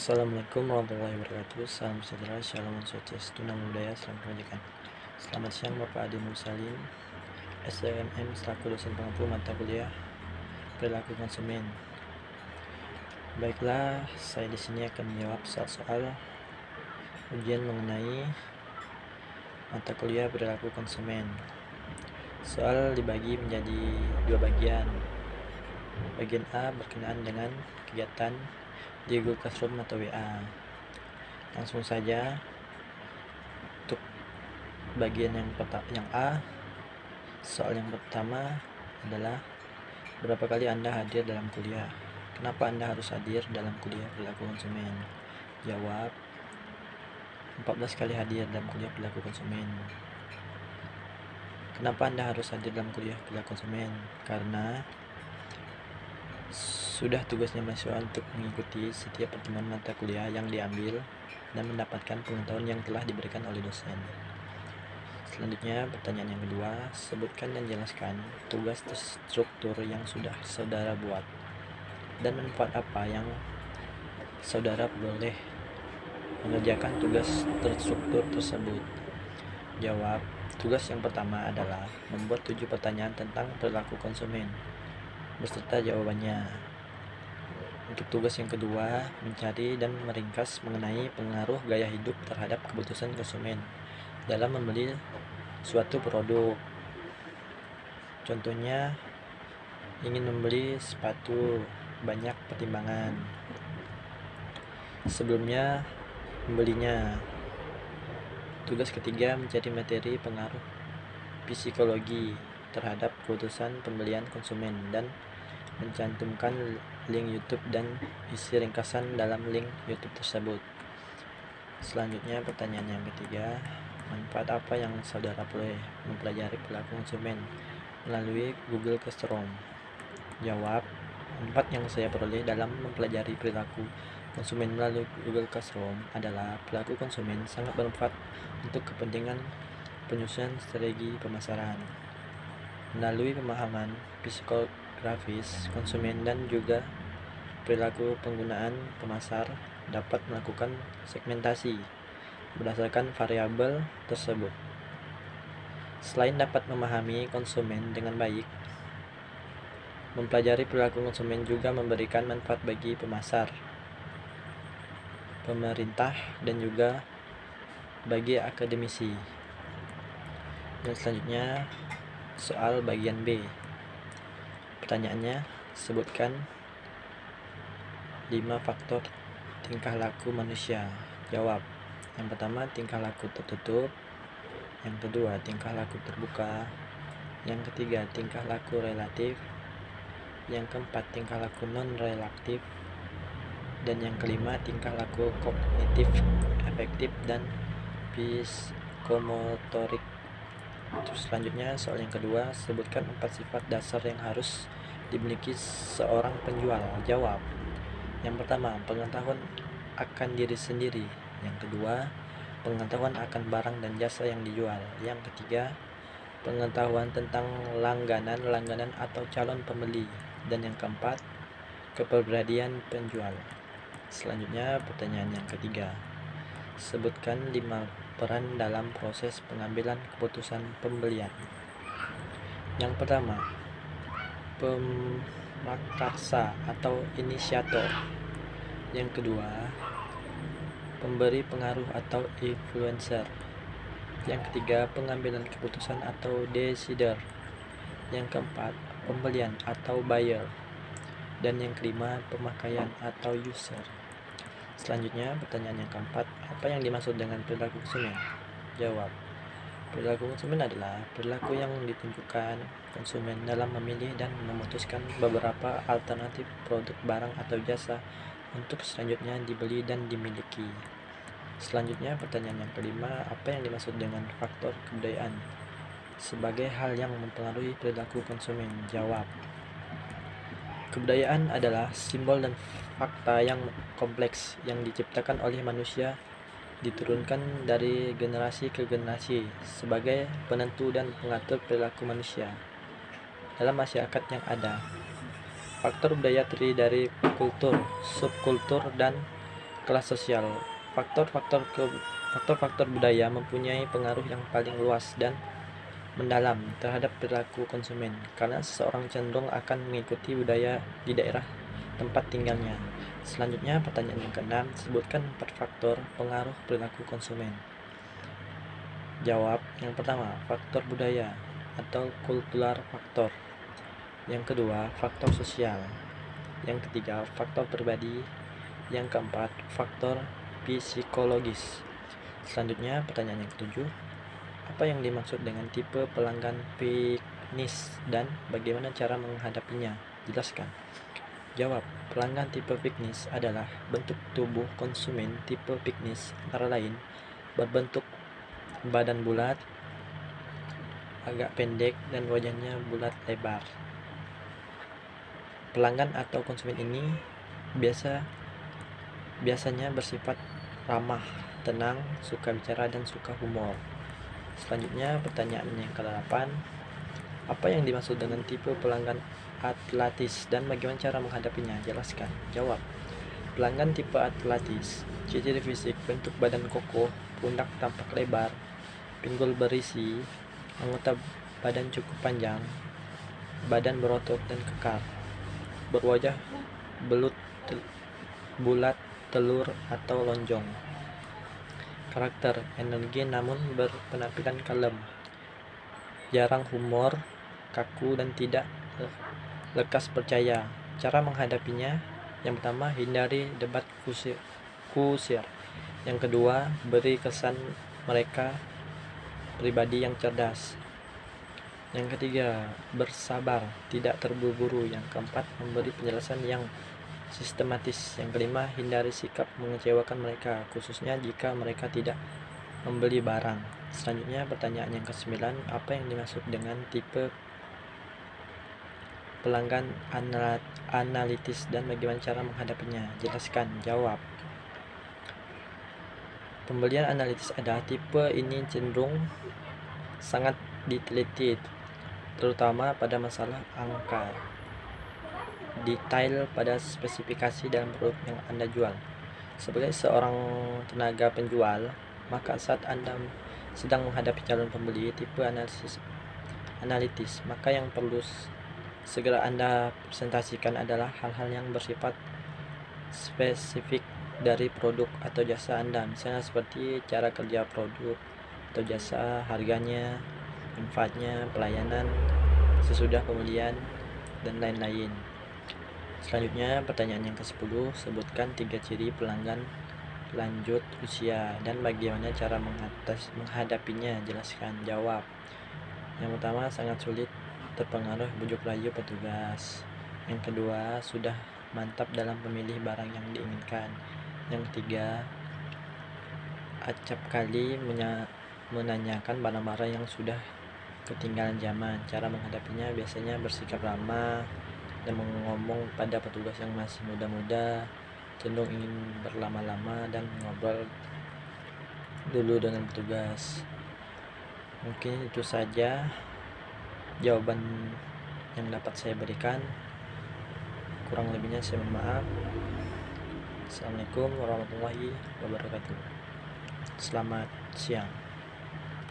Assalamualaikum warahmatullahi wabarakatuh. Salam sejahtera, shalom swastiastu, namo buddhaya, salam kebajikan. Selamat siang Bapak Adi Mursalin, SNM selaku dosen pengampu mata kuliah perilaku konsumen. Baiklah, saya di sini akan menjawab soal ujian mengenai mata kuliah perilaku konsumen. Soal dibagi menjadi dua bagian. Bagian A berkenaan dengan kegiatan di Google Classroom atau WA. Langsung saja untuk bagian yang A. Soal yang pertama adalah berapa kali Anda hadir dalam kuliah? Kenapa Anda harus hadir dalam kuliah perilaku konsumen? Jawab, 14 kali hadir dalam kuliah perilaku konsumen. Kenapa Anda harus hadir dalam kuliah perilaku konsumen? Karena sudah tugasnya mahasiswa untuk mengikuti setiap pertemuan mata kuliah yang diambil dan mendapatkan pengetahuan yang telah diberikan oleh dosen. Selanjutnya, pertanyaan yang kedua, sebutkan dan jelaskan tugas terstruktur yang sudah saudara buat dan manfaat apa yang saudara boleh mengerjakan tugas terstruktur tersebut. Jawab, tugas yang pertama adalah membuat 7 pertanyaan tentang perilaku konsumen beserta jawabannya. Untuk tugas yang kedua, mencari dan meringkas mengenai pengaruh gaya hidup terhadap keputusan konsumen dalam membeli suatu produk. Contohnya, ingin membeli sepatu, banyak pertimbangan sebelumnya membelinya. Tugas ketiga, mencari materi pengaruh psikologi terhadap keputusan pembelian konsumen dan mencantumkan link YouTube dan isi ringkasan dalam link YouTube tersebut. Selanjutnya, pertanyaan yang ketiga, manfaat apa yang saudara peroleh mempelajari perilaku konsumen melalui Google Classroom? Jawab, manfaat yang saya peroleh dalam mempelajari perilaku konsumen melalui Google Classroom adalah perilaku konsumen sangat bermanfaat untuk kepentingan penyusunan strategi pemasaran melalui pemahaman psikografis konsumen dan juga perilaku penggunaan pemasar dapat melakukan segmentasi berdasarkan variabel tersebut. Selain dapat memahami konsumen dengan baik, mempelajari perilaku konsumen juga memberikan manfaat bagi pemasar, pemerintah, dan juga bagi akademisi. Dan selanjutnya, soal bagian B. Pertanyaannya, sebutkan 5 faktor tingkah laku manusia. Jawab, yang pertama tingkah laku tertutup, yang kedua tingkah laku terbuka, yang ketiga tingkah laku relatif, yang keempat tingkah laku non-relatif, dan yang kelima tingkah laku kognitif, afektif, dan psikomotorik. Terus selanjutnya, soal yang kedua, sebutkan 4 sifat dasar yang harus dimiliki seorang penjual. Jawab, yang pertama, pengetahuan akan diri sendiri. Yang kedua, pengetahuan akan barang dan jasa yang dijual. Yang ketiga, pengetahuan tentang langganan atau calon pembeli. Dan yang keempat, kepribadian penjual. Selanjutnya, pertanyaan yang ketiga, sebutkan 5 peran dalam proses pengambilan keputusan pembelian. Yang pertama, pemakarsa atau inisiator. Yang kedua, pemberi pengaruh atau influencer. Yang ketiga, pengambilan keputusan atau decider. Yang keempat, pembelian atau buyer. Dan yang kelima, pemakaian atau user. Selanjutnya, pertanyaan yang keempat, apa yang dimaksud dengan perilaku konsumen? Jawab, perilaku konsumen adalah perilaku yang ditunjukkan konsumen dalam memilih dan memutuskan beberapa alternatif produk, barang, atau jasa untuk selanjutnya dibeli dan dimiliki. Selanjutnya, pertanyaan yang kelima, apa yang dimaksud dengan faktor kebudayaan sebagai hal yang mempengaruhi perilaku konsumen? Jawab, kebudayaan adalah simbol dan fakta yang kompleks yang diciptakan oleh manusia, diturunkan dari generasi ke generasi sebagai penentu dan pengatur perilaku manusia dalam masyarakat yang ada. Faktor budaya terdiri dari kultur, subkultur, dan Kelas sosial. Faktor-faktor budaya mempunyai pengaruh yang paling luas dan mendalam terhadap perilaku konsumen, karena seseorang cenderung akan mengikuti budaya di daerah tempat tinggalnya. Selanjutnya, pertanyaan yang keenam, sebutkan 4 faktor pengaruh perilaku konsumen. Jawab. Yang pertama, faktor budaya atau cultural faktor. Yang kedua, faktor sosial. Yang ketiga, faktor pribadi. Yang keempat, faktor psikologis. Selanjutnya, pertanyaan yang ketujuh, apa yang dimaksud dengan tipe pelanggan piknis dan bagaimana cara menghadapinya? Jelaskan. Jawab. Pelanggan tipe piknis adalah bentuk tubuh konsumen tipe piknis antara lain berbentuk badan bulat, agak pendek, dan wajahnya bulat lebar. Pelanggan atau konsumen ini biasanya bersifat ramah, tenang, suka bicara, dan suka humor. Selanjutnya, pertanyaan yang ke-8, apa yang dimaksud dengan tipe pelanggan atletis dan bagaimana cara menghadapinya? Jelaskan. Jawab. Pelanggan tipe atletis, ciri fisik, bentuk badan kokoh, pundak tampak lebar, pinggul berisi, anggota badan cukup panjang, badan berotot dan kekar, berwajah bulat, telur atau lonjong. Karakter, energi namun berpenampilan kalem, jarang humor, kaku dan tidak lekas percaya. Cara menghadapinya, yang pertama, hindari debat kusir. Yang kedua, beri kesan mereka pribadi yang cerdas. Yang ketiga, bersabar, tidak terburu-buru. Yang keempat, memberi penjelasan yang sistematis. Yang kelima, hindari sikap mengecewakan mereka, khususnya jika mereka tidak membeli barang. Selanjutnya, pertanyaan yang ke-9, apa yang dimaksud dengan tipe pelanggan analitis dan bagaimana cara menghadapinya? Jelaskan. Jawab. Pembelian analitis adalah tipe ini cenderung sangat diteliti, terutama pada masalah angka, detail pada spesifikasi dalam produk yang Anda jual. Sebagai seorang tenaga penjual, maka saat Anda sedang menghadapi calon pembeli tipe analitis, maka yang perlu segera Anda presentasikan adalah hal-hal yang bersifat spesifik dari produk atau jasa Anda, misalnya seperti cara kerja produk atau jasa, harganya, manfaatnya, pelayanan sesudah pembelian, dan lain-lain. Selanjutnya, pertanyaan yang ke-10, sebutkan 3 ciri pelanggan lanjut usia dan bagaimana cara menghadapinya. Jelaskan. Jawab. Yang pertama, sangat sulit terpengaruh bujuk rayu petugas. Yang kedua, sudah mantap dalam memilih barang yang diinginkan. Yang ketiga, acap kali menanyakan barang-barang yang sudah ketinggalan zaman. Cara menghadapinya biasanya bersikap ramah dan ngomong pada petugas yang masih muda-muda, cenderung ingin berlama-lama dan ngobrol dulu dengan petugas. Mungkin itu saja jawaban yang dapat saya berikan. Kurang lebihnya saya mohon maaf. Assalamualaikum warahmatullahi wabarakatuh. Selamat siang.